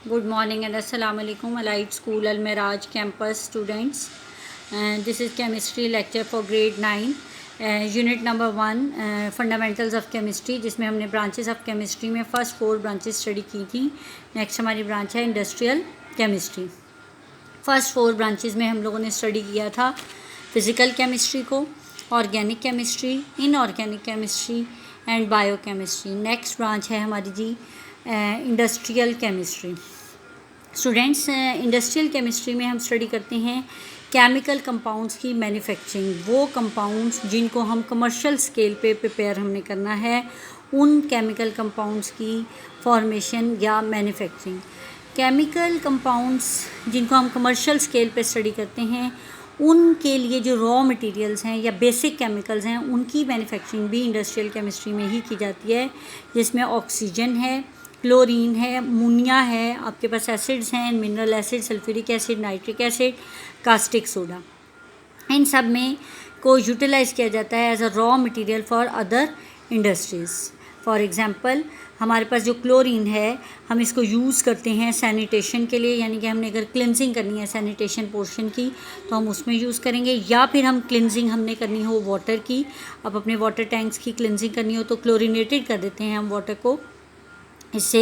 Good morning and Assalamu alaikum. Allied School Al Miraj campus students. And this is chemistry lecture for grade 9. Unit number 1 fundamentals of chemistry, जिसमें हमने branches of chemistry में first 4 branches study की थी. Next हमारी branch है industrial chemistry. First 4 branches में हम लोगों ने study किया था physical chemistry को, organic chemistry, inorganic chemistry and biochemistry. Next branch है हमारी जी industrial chemistry. Students, industrial chemistry में हम स्टडी करते हैं केमिकल कंपाउंड्स की मैन्युफैक्चरिंग. वो कंपाउंड्स जिनको हम कमर्शियल स्केल पे प्रिपेयर हमने करना है, उन केमिकल कंपाउंड्स की फॉर्मेशन या मैन्युफैक्चरिंग. केमिकल कंपाउंड्स जिनको हम कमर्शियल स्केल पे स्टडी करते हैं, उनके लिए जो रॉ मटेरियल्स हैं या बेसिक केमिकल्स हैं, उनकी मैन्युफैक्चरिंग भी इंडस्ट्रियल केमिस्ट्री में ही की जाती है, जिसमें ऑक्सीजन है, क्लोरीन है, अमोनिया है, आपके पास एसिड्स हैं, mineral acid, sulphuric acid, nitric acid, caustic soda. इन सब में को यूटिलाइज़ किया जाता है as a raw material for other industries. For example, हमारे पास जो क्लोरीन है, हम इसको यूज़ करते हैं सैनिटेशन के लिए, यानी कि हमने अगर क्लिनजिंग करनी है सैनिटेशन पोर्शन की तो हम उसमें यूज़ करेंगे, या फिर हम क्लिनजिंग हमने करनी हो वाटर की, अब अपने वाटर टैंक्स की क्लिनजिंग करनी हो तो क्लोरीनेटेड कर देते हैं हम वाटर को. इससे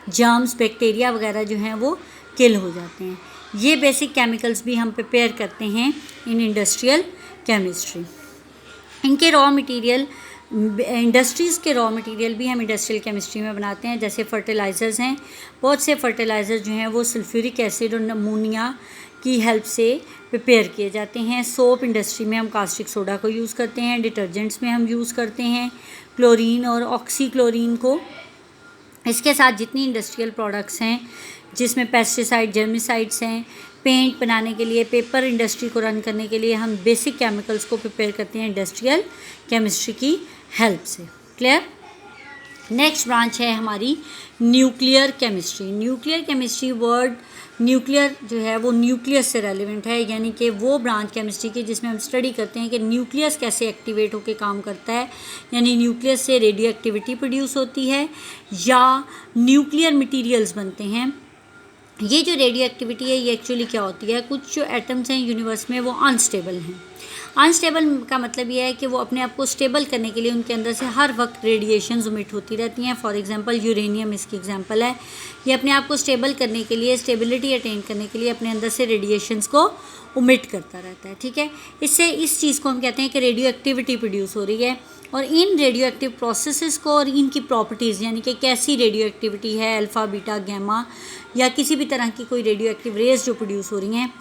जर्म्स, बैक्टीरिया वगैरह जो हैं वो किल हो जाते हैं. ये बेसिक केमिकल्स भी हम प्रिपेयर करते हैं इन इंडस्ट्रियल केमिस्ट्री. इनके रॉ मटेरियल, इंडस्ट्रीज़ के रॉ मटेरियल भी हम इंडस्ट्रियल केमिस्ट्री में बनाते हैं. जैसे फर्टिलाइज़र्स हैं, बहुत से फर्टिलाइज़र जो हैं वो सल्फ्यूरिक एसिड और अमोनिया की हेल्प से प्रिपेयर किए जाते हैं. सोप इंडस्ट्री में हम कास्टिक सोडा को यूज़ करते हैं. डिटर्जेंट्स में हम यूज़ करते हैं क्लोरीन और ऑक्सीक्लोरीन को. इसके साथ जितनी इंडस्ट्रियल प्रोडक्ट्स हैं, जिसमें पेस्टिसाइड, जर्मिसाइड्स हैं, पेंट बनाने के लिए, पेपर इंडस्ट्री को रन करने के लिए हम बेसिक केमिकल्स को प्रिपेयर करते हैं इंडस्ट्रियल केमिस्ट्री की हेल्प से. क्लियर? नेक्स्ट ब्रांच है हमारी nuclear chemistry. Nuclear chemistry, word nuclear जो है वो न्यूक्लियस से रेलिवेंट है, यानी कि वो ब्रांच केमिस्ट्री की जिसमें हम स्टडी करते हैं कि न्यूक्लियस कैसे एक्टिवेट होकर काम करता है, यानी न्यूक्लियस से रेडियो एक्टिविटी प्रोड्यूस होती है या न्यूक्लियर मटेरियल्स बनते हैं. ये जो रेडियो एक्टिविटी है ये एक्चुअली क्या होती है, कुछ जो एटम्स हैं यूनिवर्स में वो अनस्टेबल हैं. अनस्टेबल का मतलब ये है कि वो अपने आप को स्टेबल करने के लिए उनके अंदर से हर वक्त रेडिएशंस इमिट होती रहती हैं. फॉर एग्जांपल यूरेनियम इसकी एग्जांपल है. ये अपने आप को स्टेबल करने के लिए, स्टेबिलिटी अटेन करने के लिए अपने अंदर से रेडिएशंस को इमिट करता रहता है. ठीक है, इससे इस चीज़ को हम कहते हैं कि रेडियो एक्टिविटी प्रोड्यूस हो रही है. और इन रेडियो एक्टिव प्रोसेसेस को और इनकी प्रॉपर्टीज़, यानी कि कैसी रेडियो एक्टिविटी है, अल्फ़ा, बीटा, गैमा या किसी भी तरह की कोई रेडियो एक्टिव रेज जो प्रोड्यूस हो रही हैं,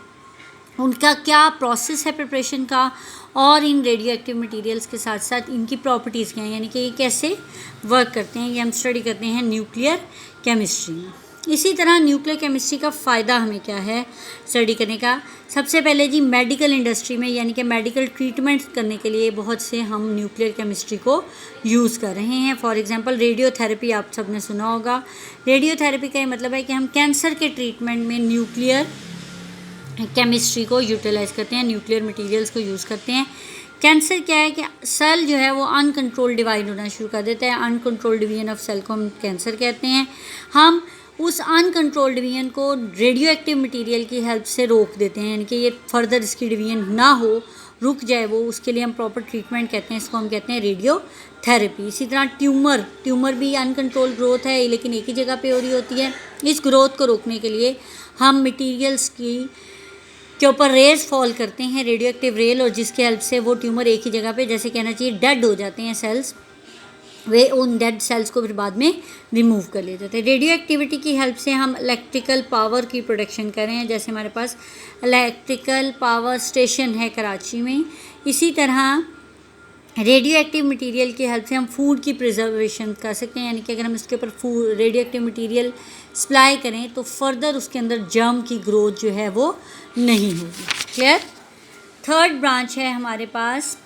उनका क्या प्रोसेस है प्रिपरेशन का, और इन रेडियो एक्टिव मटेरियल्स के साथ साथ इनकी प्रॉपर्टीज़ क्या हैं, यानी कि ये कैसे वर्क करते हैं, ये हम स्टडी करते हैं न्यूक्लियर केमिस्ट्री में. इसी तरह न्यूक्लियर केमिस्ट्री का फ़ायदा हमें क्या है स्टडी करने का. सबसे पहले जी, मेडिकल इंडस्ट्री में, यानी कि मेडिकल ट्रीटमेंट करने के लिए बहुत से हम न्यूक्लियर केमिस्ट्री को यूज़ कर रहे हैं. फॉर एग्जांपल, रेडियोथेरेपी आप सब ने सुना होगा. रेडियोथेरेपी का ये मतलब है कि हम कैंसर के ट्रीटमेंट में न्यूक्लियर केमिस्ट्री को यूटिलाइज़ करते हैं, न्यूक्लियर मटेरियल्स को यूज़ करते हैं. कैंसर क्या है कि सेल जो है वो अनकंट्रोल डिवाइड होना शुरू कर देता है. अनकंट्रोल डिवीजन ऑफ सेल को हम कैंसर कहते हैं. हम उस अनकंट्रोल डिवीजन को रेडियो एक्टिव मटेरियल की हेल्प से रोक देते हैं, यानी कि ये फर्दर इसकी डिवीजन ना हो, रुक जाए वो, उसके लिए हम प्रॉपर ट्रीटमेंट कहते हैं. इसको हम कहते हैं रेडियोथेरेपी. इसी तरह ट्यूमर भी अनकंट्रोल ग्रोथ है, लेकिन एक ही जगह पे हो रही होती है. इस ग्रोथ को रोकने के लिए हम मटीरियल्स के ऊपर रेज फॉल करते हैं, रेडियो एक्टिव रेल, और जिसके हेल्प से वो ट्यूमर एक ही जगह पे, जैसे कहना चाहिए डेड हो जाते हैं सेल्स, वे उन डेड सेल्स को फिर बाद में रिमूव कर ले जाते हैं. रेडियो एक्टिविटी की हेल्प से हम इलेक्ट्रिकल पावर की प्रोडक्शन कर रहे हैं. जैसे हमारे पास इलेक्ट्रिकल पावर स्टेशन है कराची में. इसी तरह रेडियो एक्टिव मटेरियल की हेल्प से हम फूड की प्रिजर्वेशन कर सकते हैं, यानी कि अगर हम इसके ऊपर food radio active material supply करें तो फर्दर उसके अंदर जर्म की ग्रोथ जो है वो नहीं होगी. क्लियर? थर्ड ब्रांच है हमारे पास,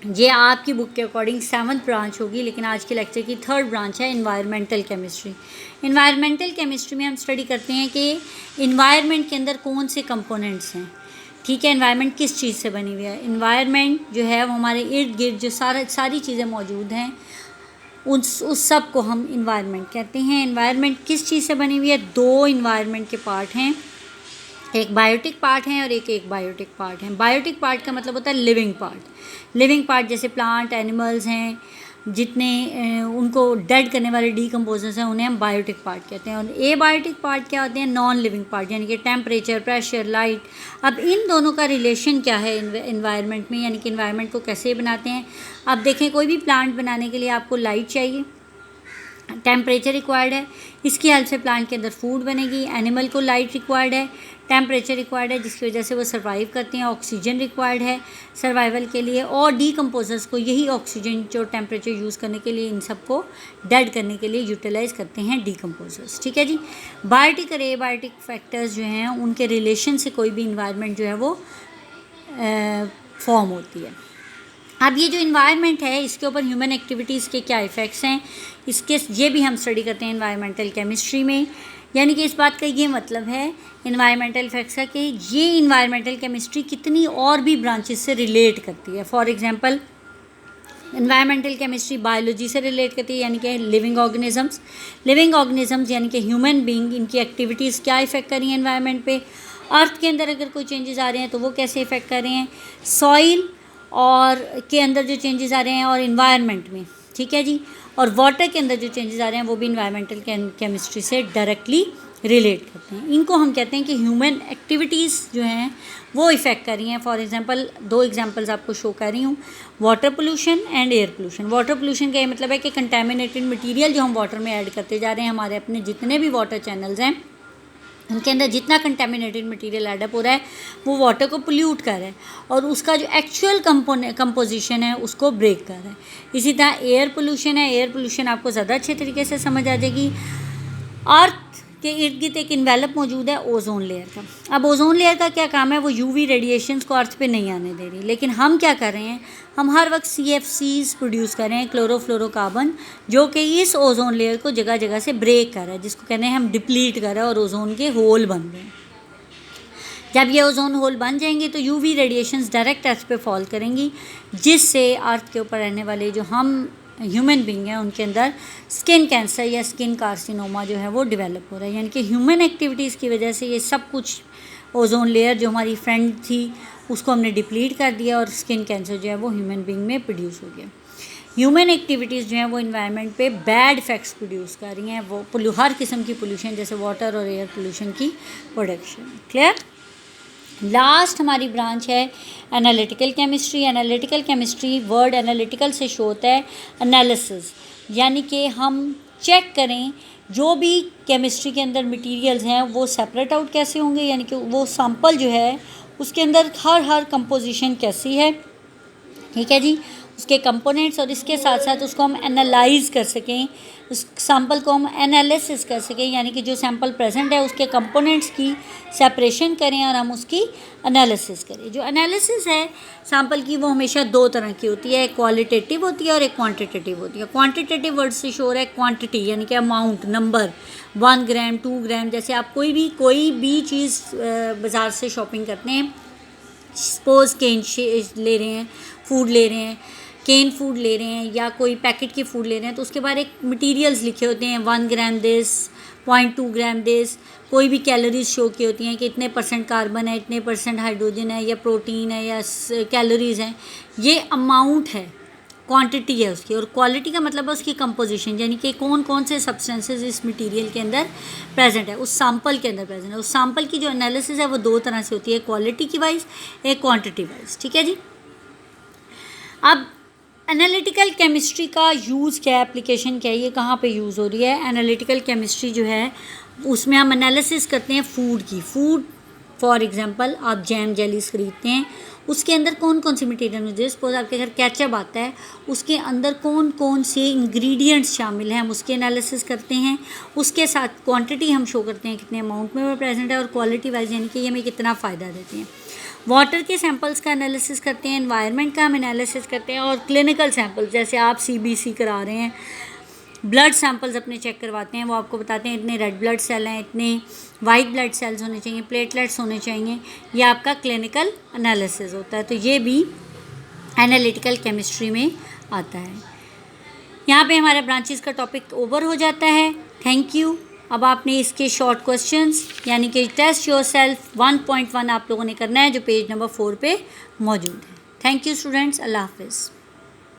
ये आपकी बुक के अकॉर्डिंग 7th ब्रांच होगी, लेकिन आज के लेक्चर की थर्ड ब्रांच है एनवायरमेंटल केमिस्ट्री. एनवायरमेंटल केमिस्ट्री में हम स्टडी करते हैं कि एनवायरनमेंट के अंदर कौन से कंपोनेंट्स हैं. ठीक है, एनवायरनमेंट किस चीज़ से बनी हुई है. एनवायरनमेंट जो है वो हमारे इर्द गिर्द जो सारी चीज़ें मौजूद हैं, उस सब को हम इन्वायरमेंट कहते हैं। इन्वायरमेंट किस चीज़ से बनी हुई है? 2 इन्वायरमेंट के पार्ट हैं, एक बायोटिक पार्ट है और एक बायोटिक पार्ट है। बायोटिक पार्ट का मतलब होता है लिविंग पार्ट। लिविंग पार्ट जैसे प्लांट, एनिमल्स हैं, जितने उनको डेड करने वाले डीकम्पोजर्स हैं, उन्हें हम बायोटिक पार्ट कहते हैं। और ए बायोटिक पार्ट क्या होते हैं? नॉन लिविंग पार्ट, यानी कि टेम्परेचर, प्रेशर, लाइट। अब इन दोनों का रिलेशन क्या है इन्वायरमेंट में, यानी कि इन्वायरमेंट को कैसे बनाते हैं? अब देखें, कोई भी प्लांट बनाने के लिए आपको लाइट चाहिए, टेम्परेचर रिक्वायर्ड है, इसकी हेल्प से प्लांट के अंदर फूड बनेगी। एनिमल को लाइट रिक्वायर्ड है, टेम्परेचर रिक्वायर्ड है, जिसकी वजह से वो सर्वाइव करते हैं। ऑक्सीजन रिक्वायर्ड है सर्वाइवल के लिए, और डीकम्पोजर्स को यही ऑक्सीजन जो टेम्परेचर यूज़ करने के लिए, इन सबको डेड करने के लिए यूटिलाइज करते हैं डीकम्पोजर्स। ठीक है जी। बायोटिक और एबायोटिक फैक्टर्स जो हैं, उनके रिलेशन से कोई भी इन्वायरमेंट जो है वो फॉर्म होती है। अब ये जो इन्वायरमेंट है, इसके ऊपर ह्यूमन एक्टिविटीज़ के क्या इफ़ेक्ट्स हैं, ये भी हम स्टडी करते हैं इन्वायरमेंटल केमिस्ट्री में। यानी कि इस बात का ये मतलब है इन्वायरमेंटल इफेक्ट्स का, कि ये इन्वायरमेंटल केमिस्ट्री कितनी और भी ब्रांचेस से रिलेट करती है। For example, environmental chemistry biology से रिलेट करती है, यानी कि लिविंग ऑर्गेनिजम्स यानी कि ह्यूमन बीइंग, इनकी एक्टिविटीज़ क्या इफ़ेक्ट कर रही हैं एनवायरनमेंट पे। अर्थ के अंदर अगर कोई चेंजेस आ रहे हैं तो वो कैसे इफ़ेक्ट कर रहे हैं, सॉइल और के अंदर जो चेंजेस आ रहे हैं और इन्वायरमेंट में। ठीक है जी। और वाटर के अंदर जो चेंजेस आ रहे हैं वो भी इन्वायरमेंटल केमिस्ट्री से डायरेक्टली रिलेट करते हैं। इनको हम कहते हैं कि ह्यूमन एक्टिविटीज़ जो हैं वो इफ़ेक्ट कर रही हैं। फॉर एग्जांपल, 2 एग्जांपल्स आपको शो कर रही हूँ, water pollution and air pollution. Water pollution का ये मतलब है कि कंटेमिनेटेड मटेरियल जो हम वाटर में ऐड करते जा रहे हैं, हमारे अपने जितने भी वाटर चैनल्स हैं उनके अंदर जितना कंटेमिनेटेड मटेरियल एडअप हो रहा है वो वाटर को पोल्यूट कर रहा है, और उसका जो एक्चुअल कंपोजिशन है उसको ब्रेक कर रहा है। इसी तरह एयर पोल्यूशन है। एयर पोल्यूशन आपको ज़्यादा अच्छे तरीके से समझ आ जाएगी। अर्थ के इर्द गिर्द एक इन्वेलप मौजूद है ओजोन लेयर का। अब ओजोन लेयर का क्या काम है, वो यूवी रेडिएशंस को अर्थ पे नहीं आने दे रही, लेकिन हम क्या कर रहे हैं, हम हर वक्त CFCs प्रोड्यूस कर रहे हैं, क्लोरोफ्लोरोकार्बन, जो कि इस ओजोन लेयर को जगह जगह से ब्रेक कर रहा है, जिसको कहते हैं हम डिप्लीट कर रहे हैं, और ओजोन के होल बन रहे हैं। जब ये ओजोन होल बन जाएंगे तो यूवी रेडिएशंस डायरेक्ट अर्थ पे फॉल करेंगी, जिससे अर्थ के ऊपर रहने वाले जो हम ह्यूमन बींग हैं उनके अंदर स्किन कैंसर या स्किन कार्सिनोमा जो है वो डेवलप हो रहा है। यानी कि ह्यूमन एक्टिविटीज़ की वजह से ये सब कुछ, ओजोन लेयर जो हमारी फ्रेंड थी उसको हमने डिप्लीट कर दिया, और स्किन कैंसर जो है वो ह्यूमन बींग में प्रोड्यूस हो गया। ह्यूमन एक्टिविटीज़ जो हैं वो इन्वायरमेंट पे बैड इफेक्ट्स प्रोड्यूस कर रही हैं, वो हर किस्म की पोल्यूशन, जैसे वाटर और एयर पोल्यूशन की प्रोडक्शन। क्लियर। लास्ट हमारी ब्रांच है analytical chemistry. Analytical chemistry, word analytical से शो होता है एनालिसिस, यानी कि हम चेक करें जो भी केमिस्ट्री के अंदर मटेरियल्स हैं वो सेपरेट आउट कैसे होंगे, यानी कि वो सैंपल जो है उसके अंदर हर कंपोजिशन कैसी है। ठीक है जी, उसके कंपोनेंट्स, और इसके साथ साथ उसको हम एनालाइज कर सकें, उस सैंपल को हम एनालिसिस कर सकें, यानी कि जो सैंपल प्रेजेंट है उसके कंपोनेंट्स की सेपरेशन करें और हम उसकी एनालिसिस करें। जो एनालिसिस है सैंपल की वो हमेशा 2 तरह की होती है, एक क्वालिटेटिव होती है और एक क्वांटिटेटिव होती है। क्वांटिटेटिव वर्ड से शो हो रहा है क्वांटिटी, यानी कि अमाउंट, नंबर, 1 ग्राम 2 ग्राम। जैसे आप कोई भी चीज़ बाज़ार से शॉपिंग करते हैं, सपोज़ केन ले रहे हैं, फूड ले रहे हैं, केन फूड ले रहे हैं या कोई पैकेट की फूड ले रहे हैं, तो उसके बाद एक मटेरियल्स लिखे होते हैं, 1 ग्राम दिस, 0.2 ग्राम दिस, कोई भी कैलोरीज शो की होती हैं कि इतने % कार्बन है, इतने % हाइड्रोजन है, या प्रोटीन है, या कैलोरीज हैं। ये अमाउंट है, क्वांटिटी है उसकी। और क्वालिटी का मतलब है उसकी कंपोजिशन, यानी कि कौन कौन से सब्सटेंसेस इस मटेरियल के अंदर प्रेजेंट है, उस सैंपल के अंदर प्रेजेंट है। उस सैंपल की जो एनालिसिस है वो 2 तरह से होती है, क्वालिटी की वाइज, एक क्वांटिटी वाइज। ठीक है जी। अब एनालिटिकल केमिस्ट्री का यूज़ क्या है, एप्लीकेशन क्या है, ये कहाँ पे यूज़ हो रही है। एनालिटिकल केमिस्ट्री जो है उसमें हम एनालिसिस करते हैं फूड की। फूड फॉर एग्जांपल, आप जैम जेलीज खरीदते हैं, उसके अंदर कौन कौन सी मटेरियल होती है। सपोज आपके घर केचप आता है, उसके अंदर कौन कौन से इंग्रेडिएंट्स शामिल हैं, हम उसके एनालिसिस करते हैं। उसके साथ क्वांटिटी हम शो करते हैं कितने अमाउंट में वो प्रेजेंट है, और क्वालिटी वाइज यानी कि ये हमें कितना फ़ायदा देते हैं। वाटर के सैंपल्स का एनालिसिस करते हैं, एनवायरनमेंट का हम एनालिसिस करते हैं, और क्लिनिकल सैंपल्स जैसे आप CBC करा रहे हैं, ब्लड सैंपल्स अपने चेक करवाते हैं, वो आपको बताते हैं इतने रेड ब्लड सेल हैं, इतने वाइट ब्लड सेल्स होने चाहिए, प्लेटलेट्स होने चाहिए। ये आपका क्लिनिकल एनालिसिस होता है, तो ये भी एनालिटिकल केमिस्ट्री में आता है। यहाँ पे हमारा ब्रांचेस का टॉपिक ओवर हो जाता है। Thank you. अब आपने इसके शॉर्ट क्वेश्चंस यानी कि टेस्ट योरसेल्फ 1.1 आप लोगों ने करना है, जो पेज नंबर 4 पे मौजूद है। थैंक यू स्टूडेंट्स, अल्लाह हाफिज़।